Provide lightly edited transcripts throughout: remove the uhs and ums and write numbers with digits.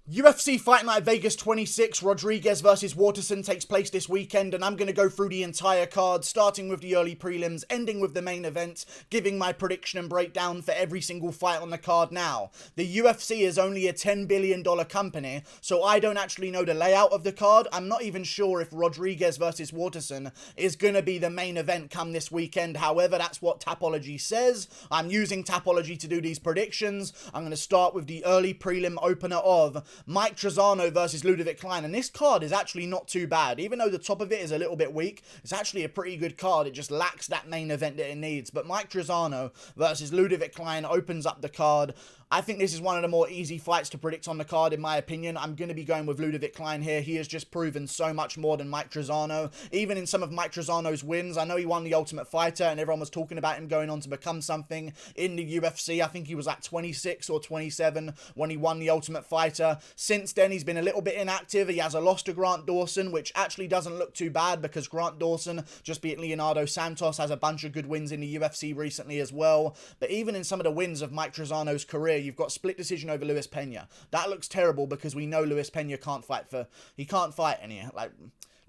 UFC Fight Night Vegas 26, Rodriguez versus Waterson takes place this weekend, and I'm going to go through the entire card, starting with the early prelims, ending with the main event, giving my prediction and breakdown for every single fight on the card now. The UFC is only a $10 billion company, so I don't actually know the layout of the card. I'm not even sure if Rodriguez versus Waterson is going to be the main event come this weekend. However, that's what Tapology says. I'm using Tapology to do these predictions. I'm going to start with the early prelim opener of Mike Trizano versus Ludovit Klein, and this card is actually not too bad. Even though the top of it is a little bit weak, it's actually a pretty good card. It just lacks that main event that it needs. But Mike Trizano versus Ludovit Klein opens up the card. I think this is one of the more easy fights to predict on the card, in my opinion. I'm going to be going with Ludovit Klein here. He has just proven so much more than Mike Trizano. Even in some of Mike Trizano's wins, I know he won the Ultimate Fighter, and everyone was talking about him going on to become something in the UFC. I think he was at 26 or 27 when he won the Ultimate Fighter. Since then, he's been a little bit inactive. He has a loss to Grant Dawson, which actually doesn't look too bad because Grant Dawson just beat Leonardo Santos, has a bunch of good wins in the UFC recently as well. But even in some of the wins of Mike Trizano's career, you've got split decision over Luis Pena. That looks terrible because we know Luis Pena can't fight any.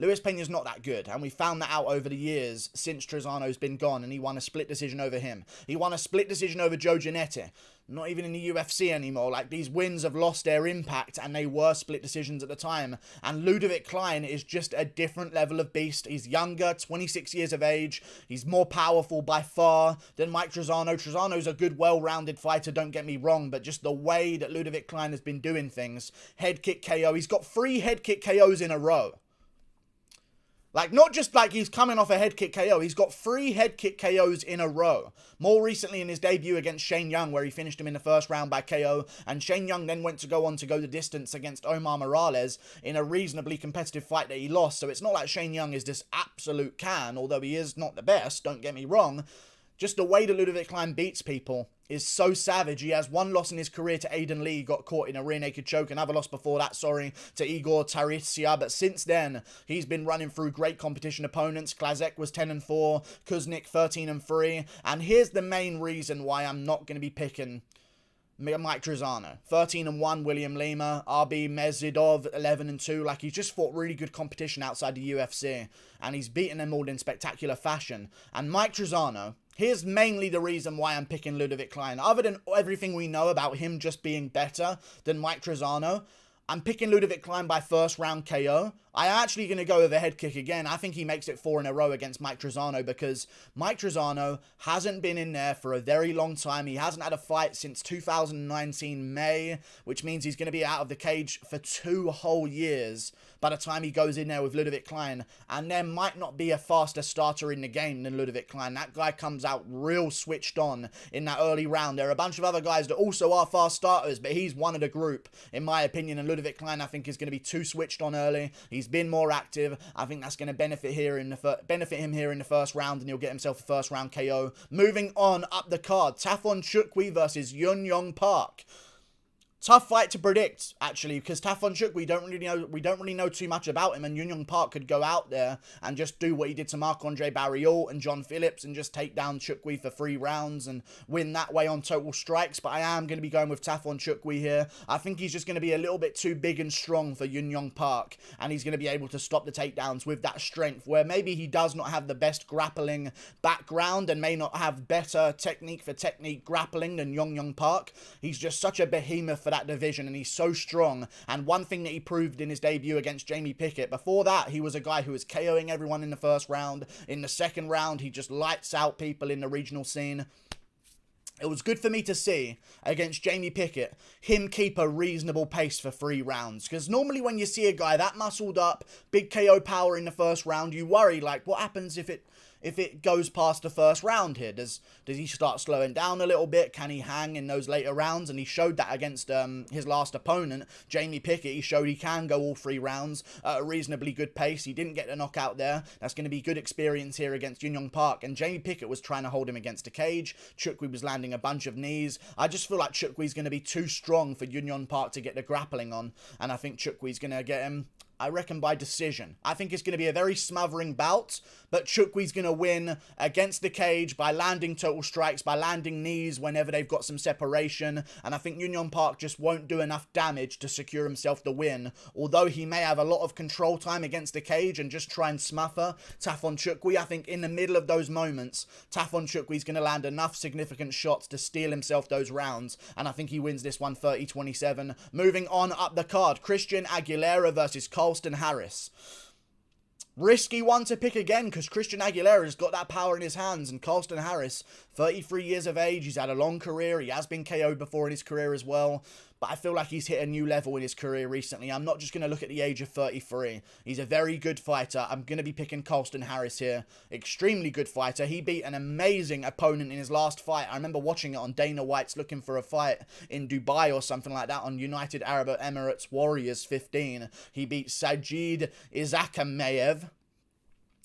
Luis Pena's not that good, and we found that out over the years since Trizano's been gone, and he won a split decision over him. He won a split decision over Joe Giannetti. Not even in the UFC anymore. These wins have lost their impact, and they were split decisions at the time. And Ludovit Klein is just a different level of beast. He's younger, 26 years of age. He's more powerful by far than Mike Trizano. Trizano's a good, well-rounded fighter, don't get me wrong, but just the way that Ludovit Klein has been doing things. Head kick KO. He's got 3 head kick KOs in a row. Not just he's coming off a head kick KO. He's got 3 head kick KOs in a row. More recently in his debut against Shane Young, where he finished him in the first round by KO. And Shane Young then went to go on to go the distance against Omar Morales in a reasonably competitive fight that he lost. So it's not like Shane Young is this absolute can, although he is not the best, don't get me wrong. Just the way that Ludovit Klein beats people is so savage. He has 1 loss in his career to Aiden Lee, got caught in a rear naked choke. Another loss before that, to Igor Tarissia. But since then, he's been running through great competition opponents. Klazek was 10-4, Kuznik 13-3. And here's the main reason why I'm not going to be picking Mike Trizano. 13-1, William Lima. RB Mezidov, 11-2. He's just fought really good competition outside the UFC. And he's beaten them all in spectacular fashion. And Mike Trizano, here's mainly the reason why I'm picking Ludovit Klein. Other than everything we know about him just being better than Mike Trizano, I'm picking Ludovit Klein by first round KO. I'm actually going to go with a head kick again. I think he makes it 4 in a row against Mike Trizano because Mike Trizano hasn't been in there for a very long time. He hasn't had a fight since 2019 May, which means he's going to be out of the cage for 2 whole years by the time he goes in there with Ludovit Klein. And there might not be a faster starter in the game than Ludovit Klein. That guy comes out real switched on in that early round. There are a bunch of other guys that also are fast starters, but he's one of the group, in my opinion. And Ludovit Klein, I think, is going to be too switched on early. He's been more active. I think that's going to benefit him here in the first round, and he'll get himself a first round KO. Moving on up the card, Tafon Chukwu versus Yong Park. Tough fight to predict, actually, because Tafon Chukwu, we don't really know too much about him, and Yong Park could go out there and just do what he did to Marc-Andre Barriault and John Phillips and just take down Chukwu for 3 rounds and win that way on total strikes. But I am going to be going with Tafon Chukwu here. I think he's just going to be a little bit too big and strong for Yong Park, and he's going to be able to stop the takedowns with that strength, where maybe he does not have the best grappling background and may not have better technique for technique grappling than Yong Park. He's just such a behemoth for that division, and he's so strong. And one thing that he proved in his debut against Jamie Pickett, before that he was a guy who was KOing everyone in the first round. In the second round he just lights out people in the regional scene. It was good for me to see, against Jamie Pickett, him keep a reasonable pace for 3 rounds. Because normally when you see a guy that muscled up, big KO power in the first round, you worry, what happens if it goes past the first round here? Does he start slowing down a little bit? Can he hang in those later rounds? And he showed that against his last opponent, Jamie Pickett. He showed he can go all 3 rounds at a reasonably good pace. He didn't get a knockout there. That's going to be good experience here against Yong Park. And Jamie Pickett was trying to hold him against a cage. Chukwu was landing a bunch of knees. I just feel like Chukwu's going to be too strong for Yong Park to get the grappling on. And I think Chukwu's going to get him I reckon by decision. I think it's going to be a very smothering bout, but Chukwu's going to win against the cage by landing total strikes, by landing knees whenever they've got some separation, and I think Union Park just won't do enough damage to secure himself the win, although he may have a lot of control time against the cage and just try and smother Tafon Chukwu. I think in the middle of those moments, Tafon Chukwu is going to land enough significant shots to steal himself those rounds, and I think he wins this one 30-27. Moving on up the card, Christian Aguilera versus Carlston Harris. Risky one to pick again, because Christian Aguilera has got that power in his hands, and Carlston Harris, 33 years of age, he's had a long career, he has been KO'd before in his career as well, but I feel like he's hit a new level in his career recently. I'm not just going to look at the age of 33. He's a very good fighter. I'm going to be picking Carlston Harris here. Extremely good fighter. He beat an amazing opponent in his last fight. I remember watching it on Dana White's Looking for a Fight in Dubai or something like that on United Arab Emirates Warriors 15. He beat Sajid Izakameyev,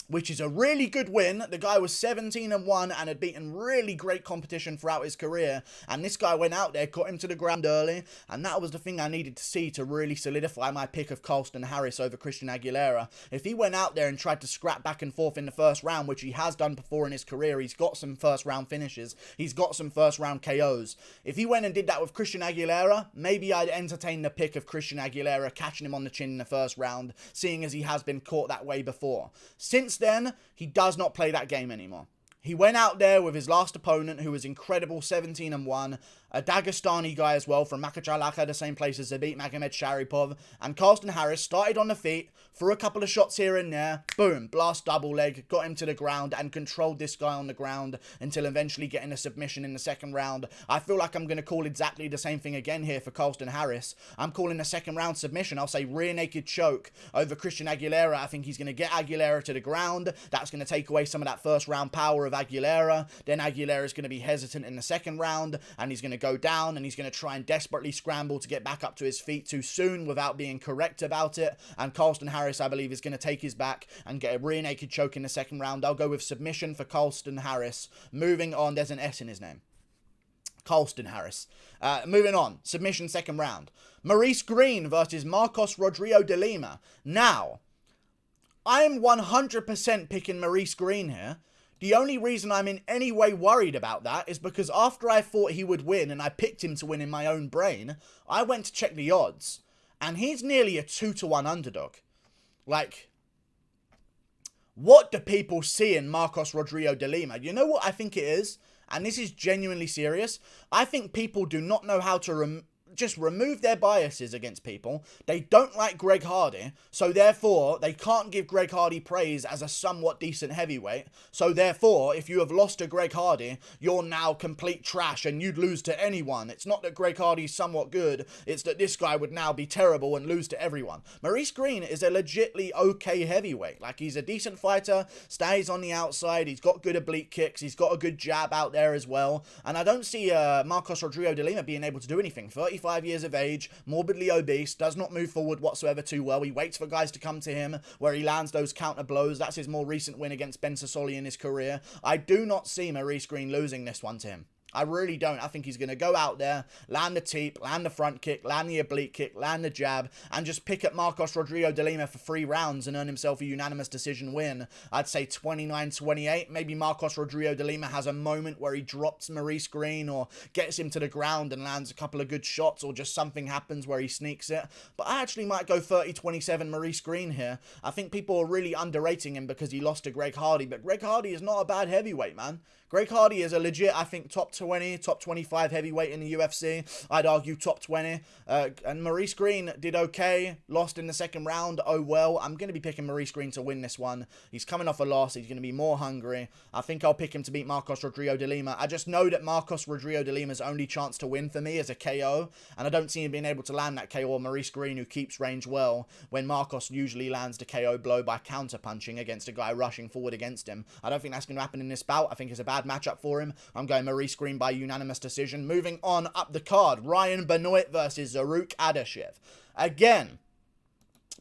which is a really good win. The guy was 17-1 and had beaten really great competition throughout his career. And this guy went out there, got him to the ground early. And that was the thing I needed to see to really solidify my pick of Carlston Harris over Christian Aguilera. If he went out there and tried to scrap back and forth in the first round, which he has done before in his career, he's got some first round finishes. He's got some first round KOs. If he went and did that with Christian Aguilera, maybe I'd entertain the pick of Christian Aguilera catching him on the chin in the first round, seeing as he has been caught that way before. Since then, he does not play that game anymore. He went out there with his last opponent, who was incredible, 17-1, a Dagestani guy as well, from Makhachkala, the same place as Zabit Magomed Sharipov, and Carlston Harris started on the feet, threw a couple of shots here and there, boom, blast double leg, got him to the ground, and controlled this guy on the ground until eventually getting a submission in the second round. I feel like I'm going to call exactly the same thing again here for Carlston Harris. I'm calling a second round submission. I'll say rear naked choke over Christian Aguilera. I think he's going to get Aguilera to the ground. That's going to take away some of that first round power of Aguilera. Then Aguilera is going to be hesitant in the second round, and he's going to go down, and he's going to try and desperately scramble to get back up to his feet too soon without being correct about it. And Carlston Harris, I believe, is going to take his back and get a rear naked choke in the second round. I'll go with submission for Carlston Harris. Moving on, there's an S in his name. Carlston Harris. Moving on, submission second round. Maurice Greene versus Marcos Rogerio de Lima. Now, I'm 100% picking Maurice Greene here. The only reason I'm in any way worried about that is because after I thought he would win and I picked him to win in my own brain, I went to check the odds, and he's nearly a 2-1 underdog. Like, what do people see in Marcos Rogerio de Lima? You know what I think it is? And this is genuinely serious. I think people do not know how to just remove their biases against people. They don't like Greg Hardy, so therefore they can't give Greg Hardy praise as a somewhat decent heavyweight. So therefore, if you have lost to Greg Hardy, you're now complete trash and you'd lose to anyone. It's not that Greg Hardy's somewhat good, it's that this guy would now be terrible and lose to everyone. Maurice Greene is a legitly okay heavyweight. Like, he's a decent fighter, stays on the outside, he's got good oblique kicks, he's got a good jab out there as well, and I don't see Marcos Rogerio de Lima being able to do anything. 35 years of age, morbidly obese, does not move forward whatsoever too well. He waits for guys to come to him where he lands those counter blows. That's his more recent win against Ben Sassoli in his career. I do not see Maurice Greene losing this one to him. I really don't. I think he's going to go out there, land the teep, land the front kick, land the oblique kick, land the jab, and just pick at Marcos Rogerio de Lima for 3 rounds and earn himself a unanimous decision win. I'd say 29-28. Maybe Marcos Rogerio de Lima has a moment where he drops Maurice Greene or gets him to the ground and lands a couple of good shots, or just something happens where he sneaks it. But I actually might go 30-27 Maurice Greene here. I think people are really underrating him because he lost to Greg Hardy, but Greg Hardy is not a bad heavyweight, man. Greg Hardy is a legit, I think, top 20, top 25 heavyweight in the UFC. I'd argue top 20. And Maurice Greene did okay. Lost in the second round. Oh, well. I'm going to be picking Maurice Greene to win this one. He's coming off a loss. He's going to be more hungry. I think I'll pick him to beat Marcos Rogerio de Lima. I just know that Marcos Rogerio de Lima's only chance to win for me is a KO. And I don't see him being able to land that KO, or Maurice Greene, who keeps range well, when Marcos usually lands the KO blow by counter-punching against a guy rushing forward against him. I don't think that's going to happen in this bout. I think it's a bad matchup for him. I'm going Maurice Greene by unanimous decision. Moving on up the card, Ryan Benoit versus Zarrukh Adashev. Again,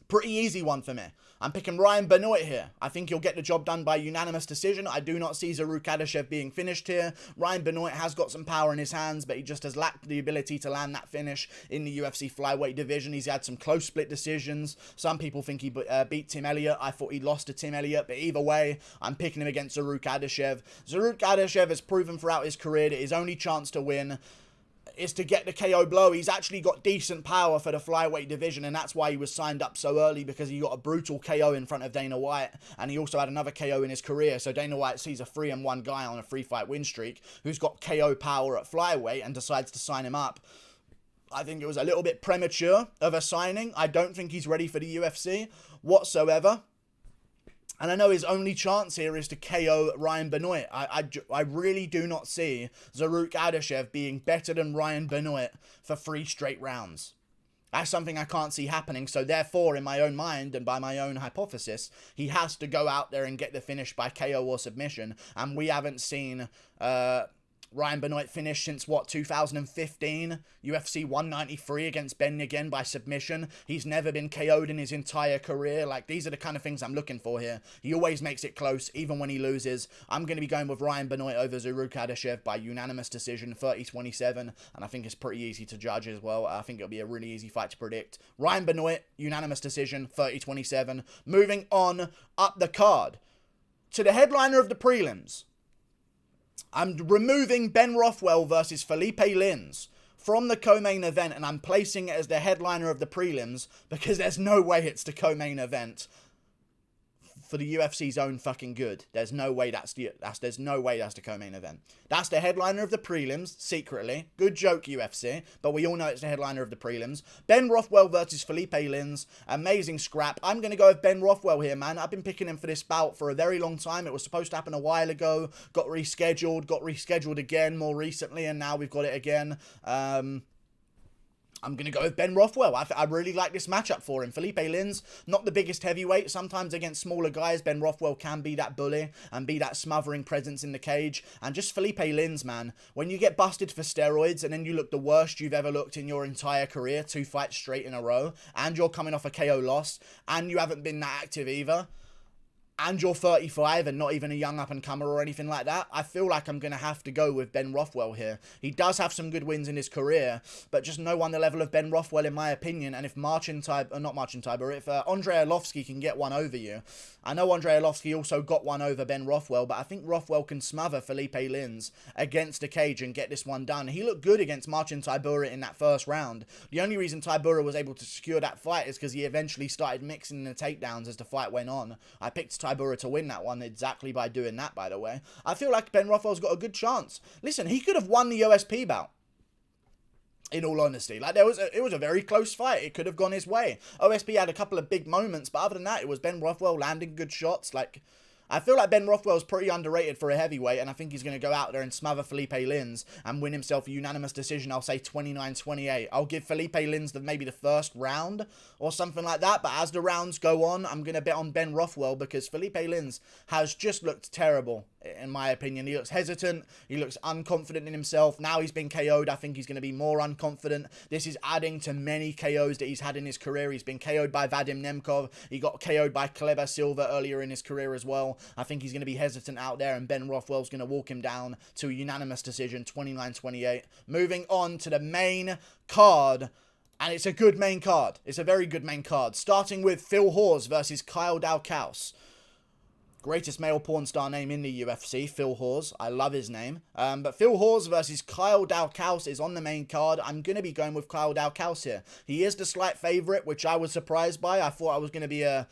Pretty easy one for me. I'm picking Ryan Benoit here. I think he'll get the job done by unanimous decision. I do not see Zarrukh Adashev being finished here. Ryan Benoit has got some power in his hands, but he just has lacked the ability to land that finish in the UFC flyweight division. He's had some close split decisions. Some people think he beat Tim Elliott. I thought he lost to Tim Elliott, but either way, I'm picking him against Zarrukh Adashev. Zarrukh Adashev has proven throughout his career that his only chance to win is to get the KO blow. He's actually got decent power for the flyweight division, and that's why he was signed up so early, because he got a brutal KO in front of Dana White, and he also had another KO in his career. So Dana White sees a 3-1 guy on a 3-fight win streak who's got KO power at flyweight and decides to sign him up. I think it was a little bit premature of a signing. I don't think he's ready for the UFC whatsoever. And I know his only chance here is to KO Ryan Benoit. I really do not see Zarrukh Adashev being better than Ryan Benoit for 3 straight rounds. That's something I can't see happening. So therefore, in my own mind and by my own hypothesis, he has to go out there and get the finish by KO or submission. And we haven't seen Ryan Benoit finished since, what, 2015? UFC 193 against Ben again by submission. He's never been KO'd in his entire career. Like, these are the kind of things I'm looking for here. He always makes it close, even when he loses. I'm going to be going with Ryan Benoit over Zarrukh Adashev by unanimous decision, 30-27. And I think it's pretty easy to judge as well. I think it'll be a really easy fight to predict. Ryan Benoit, unanimous decision, 30-27. Moving on up the card to the headliner of the prelims. I'm removing Ben Rothwell versus Philipe Lins from the co-main event, and I'm placing it as the headliner of the prelims because there's no way it's the co-main event for the UFC's own fucking good. There's no way that's the co-main event. That's the headliner of the prelims, secretly. Good joke, UFC, but we all know it's the headliner of the prelims. Ben Rothwell versus Philipe Lins. Amazing scrap. I'm going to go with Ben Rothwell here, man. I've been picking him for this bout for a very long time. It was supposed to happen a while ago. Got rescheduled again more recently, and now we've got it again. I'm going to go with Ben Rothwell. I really like this matchup for him. Philipe Lins, not the biggest heavyweight. Sometimes against smaller guys, Ben Rothwell can be that bully and be that smothering presence in the cage. And just Philipe Lins, man, when you get busted for steroids and then you look the worst you've ever looked in your entire career, 2 fights straight in a row, and you're coming off a KO loss, and you haven't been that active either, and you're 35 and not even a young up-and-comer or anything like that, I feel like I'm going to have to go with Ben Rothwell here. He does have some good wins in his career, but just no one the level of Ben Rothwell, in my opinion. And if if Andrei Arlovski can get one over you, I know Andrei Arlovski also got one over Ben Rothwell, but I think Rothwell can smother Philipe Lins against the cage and get this one done. He looked good against Marcin Tybura in that first round. The only reason Tybura was able to secure that fight is because he eventually started mixing the takedowns as the fight went on. I picked Tybura to win that one exactly by doing that, by the way. I feel like Ben Rothwell's got a good chance. Listen, he could have won the OSP bout. In all honesty, like it was a very close fight. It could have gone his way. OSP had a couple of big moments, but other than that, it was Ben Rothwell landing good shots. Like, I feel like Ben Rothwell's pretty underrated for a heavyweight, and I think he's going to go out there and smother Philipe Lins and win himself a unanimous decision. I'll say 29-28. I'll give Philipe Lins maybe the first round or something like that, but as the rounds go on, I'm going to bet on Ben Rothwell because Philipe Lins has just looked terrible, in my opinion. He looks hesitant. He looks unconfident in himself. Now he's been KO'd. I think he's going to be more unconfident. This is adding to many KOs that he's had in his career. He's been KO'd by Vadim Nemkov. He got KO'd by Kleber Silva earlier in his career as well. I think he's going to be hesitant out there, and Ben Rothwell's going to walk him down to a unanimous decision, 29-28. Moving on to the main card. And it's a good main card. It's a very good main card. Starting with Phil Hawes versus Kyle Daukaus. Greatest male porn star name in the UFC, Phil Hawes. I love his name. But Phil Hawes versus Kyle Daukaus is on the main card. I'm going to be going with Kyle Daukaus here. He is the slight favourite, which I was surprised by. I thought I was going to be a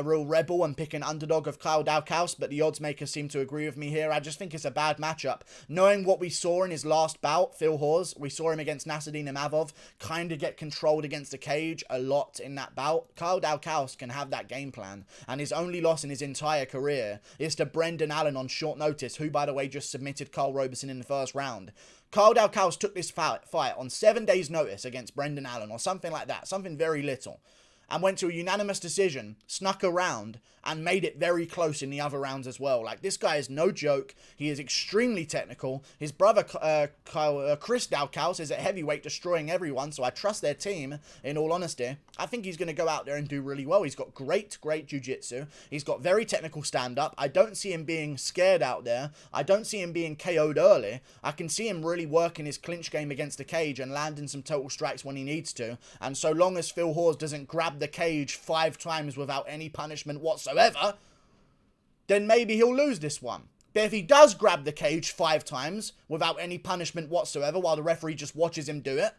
real rebel and pick an underdog of Kyle Daukaus, but the odds makers seem to agree with me here. I just think it's a bad matchup. Knowing what we saw in his last bout, Phil Hawes, we saw him against Nassourdine Imavov kind of get controlled against the cage a lot in that bout. Kyle Daukaus can have that game plan, and his only loss in his entire career is to Brendan Allen on short notice, who, by the way, just submitted Carl Roberson in the first round. Kyle Daukaus took this fight on 7 days' notice against Brendan Allen, or something like that, something very little. and went to a unanimous decision, snuck around, and made it very close in the other rounds as well. Like, this guy is no joke. He is extremely technical. His brother, Chris Daukaus, is at heavyweight destroying everyone, so I trust their team, in all honesty. I think he's going to go out there and do really well. He's got great jiu-jitsu. He's got very technical stand-up. I don't see him being scared out there. I don't see him being KO'd early. I can see him really working his clinch game against the cage and landing some total strikes when he needs to. And so long as Phil Hawes doesn't grab the cage 5 times without any punishment whatsoever, then maybe he'll lose this one. But if he does grab the cage 5 times without any punishment whatsoever while the referee just watches him do it,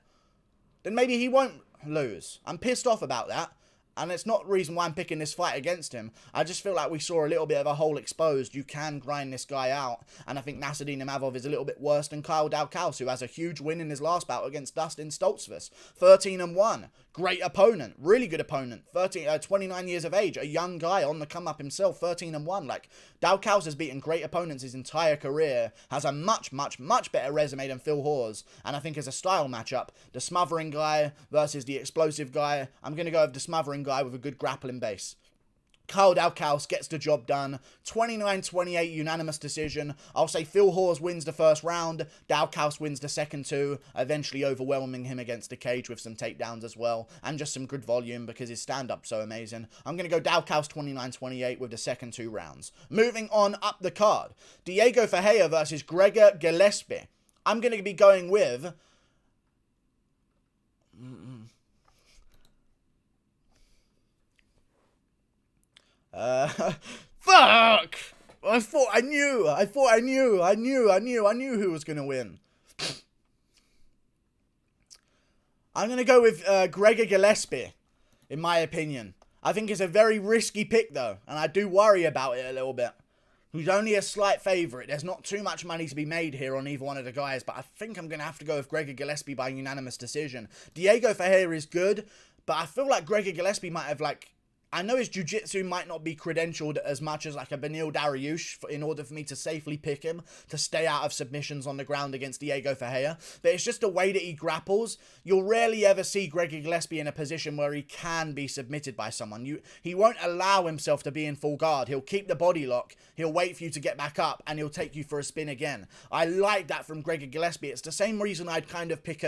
then maybe he won't lose. I'm pissed off about that. And it's not the reason why I'm picking this fight against him. I just feel like we saw a little bit of a hole exposed. You can grind this guy out. And I think Nassourdine Imavov is a little bit worse than Kyle Daukaus, who has a huge win in his last bout against Dustin Stoltzfus. 13-1. Great opponent. Really good opponent. 29 years of age. A young guy on the come-up himself. 13-1. Like, Daukaus has beaten great opponents his entire career. Has a much, much, much better resume than Phil Hawes. And I think as a style matchup, the smothering guy versus the explosive guy, I'm going to go with the smothering guy with a good grappling base. Kyle Daukaus gets the job done. 29-28 unanimous decision. I'll say Phil Hawes wins the first round. Daukaus wins the second 2, eventually overwhelming him against the cage with some takedowns as well. And just some good volume because his stand-up's so amazing. I'm going to go Daukaus 29-28 with the second 2 rounds. Moving on up the card. Diego Ferreira versus Gregor Gillespie. I'm going to be going with... Fuck! I knew who was gonna win. I'm gonna go with Gregor Gillespie, in my opinion. I think it's a very risky pick though, and I do worry about it a little bit. He's only a slight favourite. There's not too much money to be made here on either one of the guys, but I think I'm gonna have to go with Gregor Gillespie by unanimous decision. Diego Ferreira is good, but I feel like Gregor Gillespie might have I know his jiu-jitsu might not be credentialed as much as like a Beneil Dariush in order for me to safely pick him to stay out of submissions on the ground against Diego Ferreira. But it's just the way that he grapples. You'll rarely ever see Gregor Gillespie in a position where he can be submitted by someone. He won't allow himself to be in full guard. He'll keep the body lock. He'll wait for you to get back up and he'll take you for a spin again. I like that from Gregor Gillespie. It's the same reason I'd kind of pick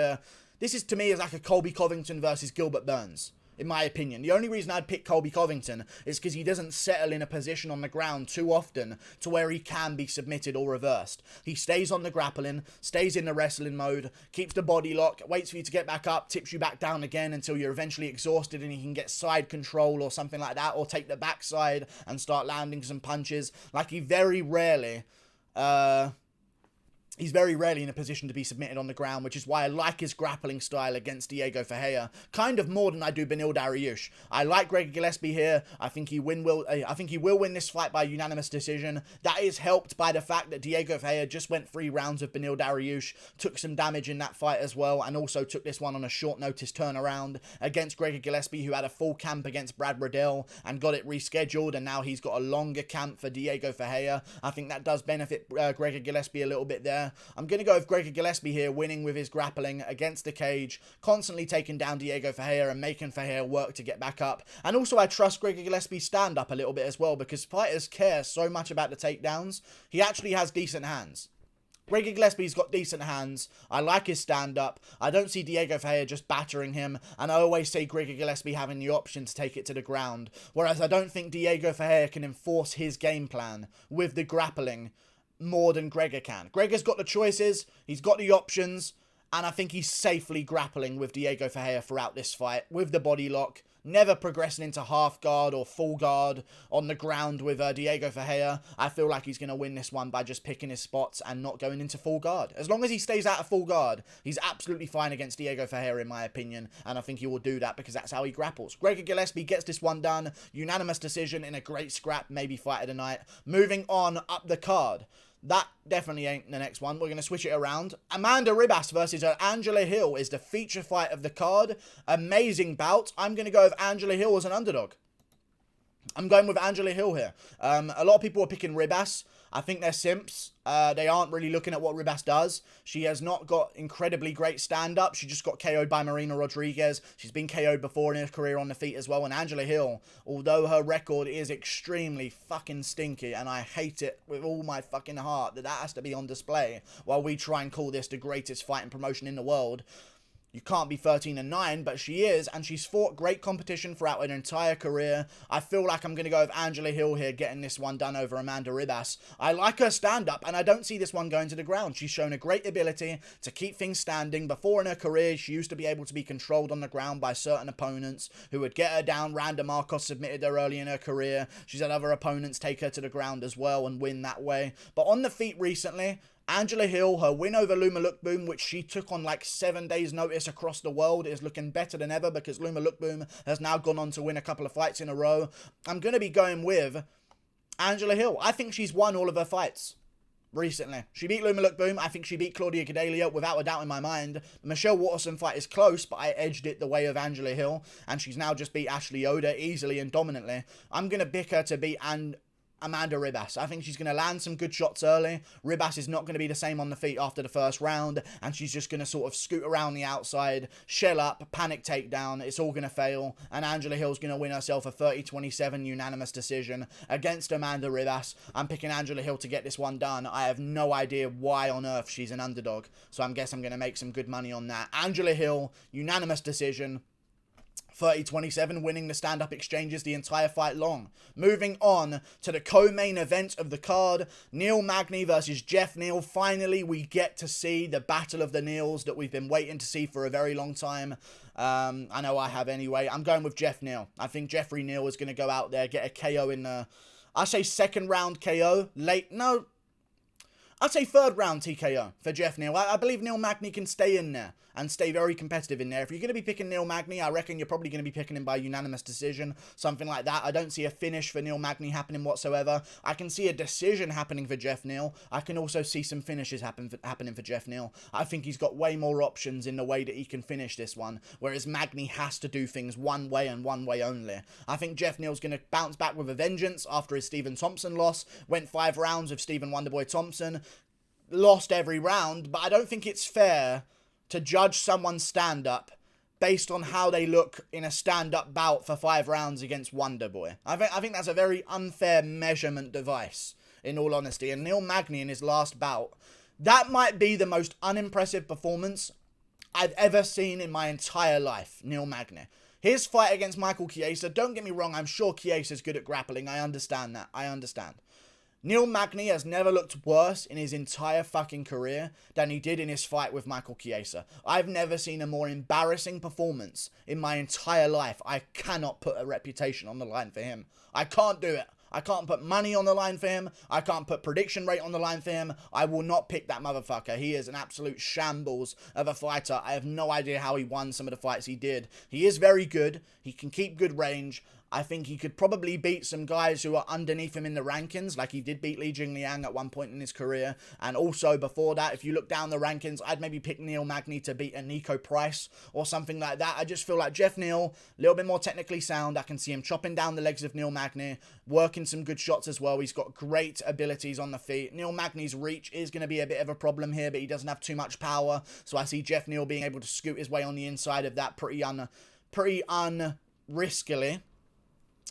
this is to me is like a Colby Covington versus Gilbert Burns. In my opinion. The only reason I'd pick Colby Covington is because he doesn't settle in a position on the ground too often to where he can be submitted or reversed. He stays on the grappling, stays in the wrestling mode, keeps the body lock, waits for you to get back up, tips you back down again until you're eventually exhausted and he can get side control or something like that, or take the backside and start landing some punches. Like, he's very rarely in a position to be submitted on the ground, which is why I like his grappling style against Diego Ferreira kind of more than I do Beneil Dariush. I like Gregor Gillespie here. I think he will win this fight by unanimous decision. That is helped by the fact that Diego Ferreira just went 3 rounds with Beneil Dariush, took some damage in that fight as well, and also took this one on a short notice turnaround against Gregor Gillespie, who had a full camp against Brad Riddell and got it rescheduled, and now he's got a longer camp for Diego Ferreira. I think that does benefit Gregor Gillespie a little bit there. I'm going to go with Gregor Gillespie here, winning with his grappling against the cage, constantly taking down Diego Ferreira and making Ferreira work to get back up. And also I trust Gregor Gillespie's stand-up a little bit as well, because fighters care so much about the takedowns. He actually has decent hands. Gregor Gillespie's got decent hands. I like his stand-up. I don't see Diego Ferreira just battering him. And I always say Gregor Gillespie having the option to take it to the ground. Whereas I don't think Diego Ferreira can enforce his game plan with the grappling more than Gregor can. Gregor's got the choices, he's got the options, and I think he's safely grappling with Diego Ferreira throughout this fight with the body lock, never progressing into half guard or full guard on the ground with Diego Ferreira. I feel like he's going to win this one by just picking his spots and not going into full guard. As long as he stays out of full guard, he's absolutely fine against Diego Ferreira in my opinion, and I think he will do that because that's how he grapples. Gregor Gillespie gets this one done, unanimous decision in a great scrap, maybe fight of the night. Moving on up the card. That definitely ain't the next one. We're going to switch it around. Amanda Ribas versus Angela Hill is the feature fight of the card. Amazing bout. I'm going to go with Angela Hill as an underdog. I'm going with Angela Hill here. A lot of people are picking Ribas. I think they're simps. They aren't really looking at what Ribas does. She has not got incredibly great stand-up. She just got KO'd by Marina Rodriguez. She's been KO'd before in her career on the feet as well. And Angela Hill, although her record is extremely fucking stinky, and I hate it with all my fucking heart that has to be on display while we try and call this the greatest fighting promotion in the world. You can't be 13-9, but she is, and she's fought great competition throughout her entire career. I feel like I'm going to go with Angela Hill here, getting this one done over Amanda Ribas. I like her stand-up, and I don't see this one going to the ground. She's shown a great ability to keep things standing. Before in her career, she used to be able to be controlled on the ground by certain opponents who would get her down. Randa Marcos submitted her early in her career. She's had other opponents take her to the ground as well and win that way. But on the feet recently, Angela Hill, her win over Luma Lookboom, which she took on like 7 days notice across the world, is looking better than ever because Luma Lookboom has now gone on to win a couple of fights in a row. I'm going to be going with Angela Hill. I think she's won all of her fights recently. She beat Luma Lookboom. I think she beat Claudia Gadelha without a doubt in my mind. The Michelle Waterson fight is close, but I edged it the way of Angela Hill, and she's now just beat Ashley Yoder easily and dominantly. I'm going to pick her to beat Amanda Ribas. I think she's going to land some good shots early. Ribas is not going to be the same on the feet after the first round, and she's just going to sort of scoot around the outside, shell up, panic takedown. It's all going to fail, and Angela Hill's going to win herself a 30-27 unanimous decision against Amanda Ribas. I'm picking Angela Hill to get this one done. I have no idea why on earth she's an underdog, so I guess I'm going to make some good money on that. Angela Hill, unanimous decision. 30-27, winning the stand-up exchanges the entire fight long. Moving on to the co-main event of the card, Neal Magny versus Geoff Neal. Finally, we get to see the battle of the Neals that we've been waiting to see for a very long time. I know I have anyway. I'm going with Geoff Neal. I think Jeffrey Neal is going to go out there, get a KO in the, I say second round KO. I'd say third round TKO for Geoff Neal. I believe Neal Magny can stay in there and stay very competitive in there. If you're going to be picking Neal Magny, I reckon you're probably going to be picking him by unanimous decision, something like that. I don't see a finish for Neal Magny happening whatsoever. I can see a decision happening for Geoff Neal. I can also see some finishes happening for Geoff Neal. I think he's got way more options in the way that he can finish this one, whereas Magny has to do things one way and one way only. I think Geoff Neal's going to bounce back with a vengeance after his Stephen Thompson loss. Went 5 rounds with Stephen Wonderboy Thompson. Lost every round, but I don't think it's fair to judge someone's stand-up based on how they look in a stand-up bout for 5 rounds against Wonderboy. I think that's a very unfair measurement device, in all honesty. And Neal Magny in his last bout, that might be the most unimpressive performance I've ever seen in my entire life, Neal Magny. His fight against Michael Chiesa, don't get me wrong, I'm sure Chiesa's good at grappling. I understand that. I understand. Neal Magny has never looked worse in his entire fucking career than he did in his fight with Michael Chiesa. I've never seen a more embarrassing performance in my entire life. I cannot put a reputation on the line for him. I can't do it. I can't put money on the line for him. I can't put prediction rate on the line for him. I will not pick that motherfucker. He is an absolute shambles of a fighter. I have no idea how he won some of the fights he did. He is very good. He can keep good range. I think he could probably beat some guys who are underneath him in the rankings, like he did beat Li Jingliang at one point in his career. And also before that, if you look down the rankings, I'd maybe pick Neal Magny to beat a Nico Price or something like that. I just feel like Geoff Neal, a little bit more technically sound. I can see him chopping down the legs of Neal Magny, working some good shots as well. He's got great abilities on the feet. Neal Magny's reach is going to be a bit of a problem here, but he doesn't have too much power. So I see Geoff Neal being able to scoot his way on the inside of that pretty unriskily.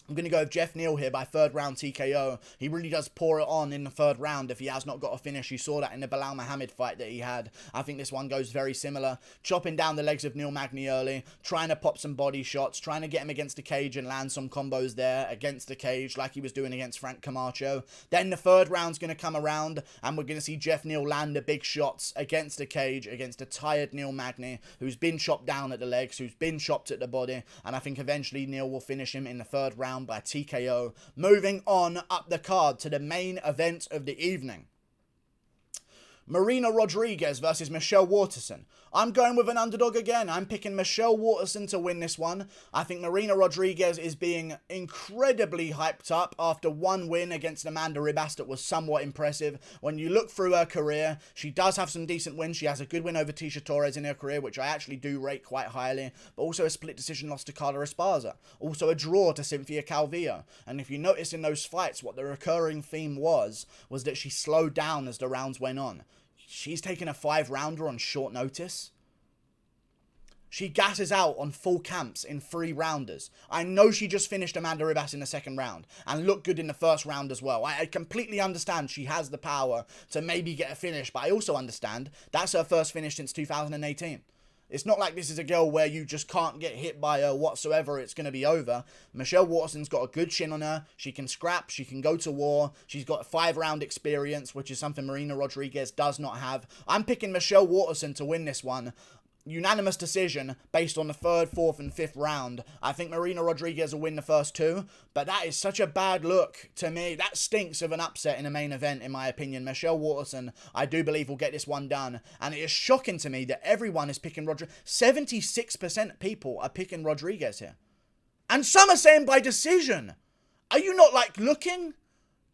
I'm going to go with Geoff Neal here by third round TKO. He really does pour it on in the third round if he has not got a finish. You saw that in the Bilal Muhammad fight that he had. I think this one goes very similar. Chopping down the legs of Neal Magny early, trying to pop some body shots, trying to get him against the cage and land some combos there against the cage like he was doing against Frank Camacho. Then the third round's going to come around and we're going to see Geoff Neal land the big shots against the cage, against a tired Neal Magny who's been chopped down at the legs, who's been chopped at the body, and I think eventually Neal will finish him in the third round by TKO. Moving on up the card to the main event of the evening. Marina Rodriguez versus Michelle Waterson. I'm going with an underdog again. I'm picking Michelle Waterson to win this one. I think Marina Rodriguez is being incredibly hyped up after one win against Amanda Ribas that was somewhat impressive. When you look through her career, she does have some decent wins. She has a good win over Tisha Torres in her career, which I actually do rate quite highly, but also a split decision loss to Carla Esparza. Also a draw to Cynthia Calvillo. And if you notice in those fights, what the recurring theme was that she slowed down as the rounds went on. She's taken a 5-rounder on short notice. She gasses out on full camps in 3-rounders. I know she just finished Amanda Ribas in the second round and looked good in the first round as well. I completely understand she has the power to maybe get a finish, but I also understand that's her first finish since 2018. It's not like this is a girl where you just can't get hit by her whatsoever. It's going to be over. Michelle Waterson's got a good chin on her. She can scrap. She can go to war. She's got a 5-round experience, which is something Marina Rodriguez does not have. I'm picking Michelle Waterson to win this one. Unanimous decision based on the 3rd, 4th, and 5th round. I think Marina Rodriguez will win the first 2, but that is such a bad look to me. That stinks of an upset in a main event, in my opinion. Michelle Waterson, I do believe, will get this one done, and it is shocking to me that everyone is picking Rodriguez. 76% of people are picking Rodriguez here, and some are saying by decision. Are you not, looking?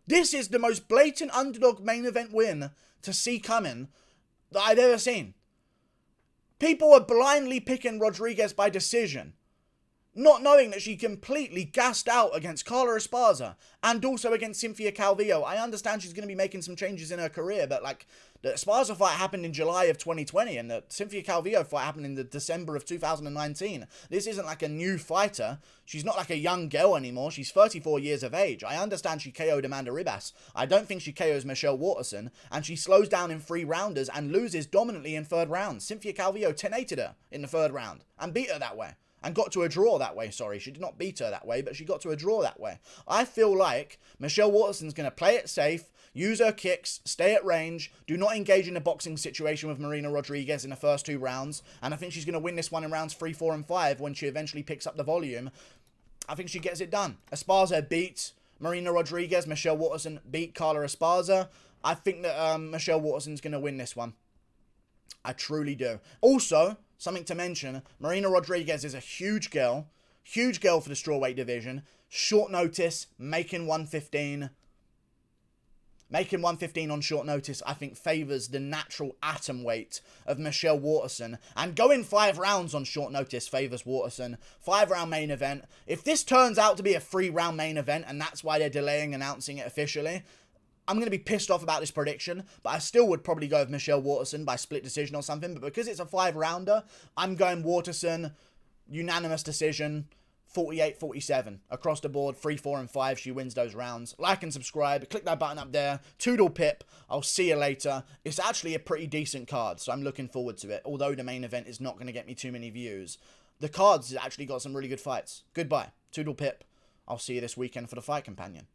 This is the most blatant underdog main event win to see coming that I've ever seen. People are blindly picking Rodriguez by decision, not knowing that she completely gassed out against Carla Esparza and also against Cynthia Calvillo. I understand she's going to be making some changes in her career, but the Esparza fight happened in July of 2020 and the Cynthia Calvillo fight happened in the December of 2019. This isn't like a new fighter. She's not like a young girl anymore. She's 34 years of age. I understand she KO'd Amanda Ribas. I don't think she KOs Michelle Waterson, and she slows down in 3-rounders and loses dominantly in 3rd rounds. Cynthia Calvillo 10-8'd her in the 3rd round and beat her that way. And got to a draw that way, sorry. She did not beat her that way, but she got to a draw that way. I feel like Michelle Waterson's going to play it safe, use her kicks, stay at range, do not engage in a boxing situation with Marina Rodriguez in the first 2 rounds, and I think she's going to win this one in rounds 3, 4, and 5 when she eventually picks up the volume. I think she gets it done. Esparza beat Marina Rodriguez. Michelle Waterson beat Carla Esparza. I think that Michelle Waterson's going to win this one. I truly do. Also, something to mention, Marina Rodriguez is a huge girl for the strawweight division. Short notice, making 115. Making 115 on short notice, I think, favours the natural atom weight of Michelle Waterson. And going 5 rounds on short notice favours Waterson. 5-round main event. If this turns out to be a 3-round main event, and that's why they're delaying announcing it officially, I'm going to be pissed off about this prediction, but I still would probably go with Michelle Waterson by split decision or something. But because it's a 5-rounder, I'm going Waterson, unanimous decision, 48-47. Across the board, 3, 4, and 5, she wins those rounds. Like and subscribe, click that button up there. Toodle pip, I'll see you later. It's actually a pretty decent card, so I'm looking forward to it. Although the main event is not going to get me too many views, the cards actually got some really good fights. Goodbye. Toodle pip. I'll see you this weekend for the Fight Companion.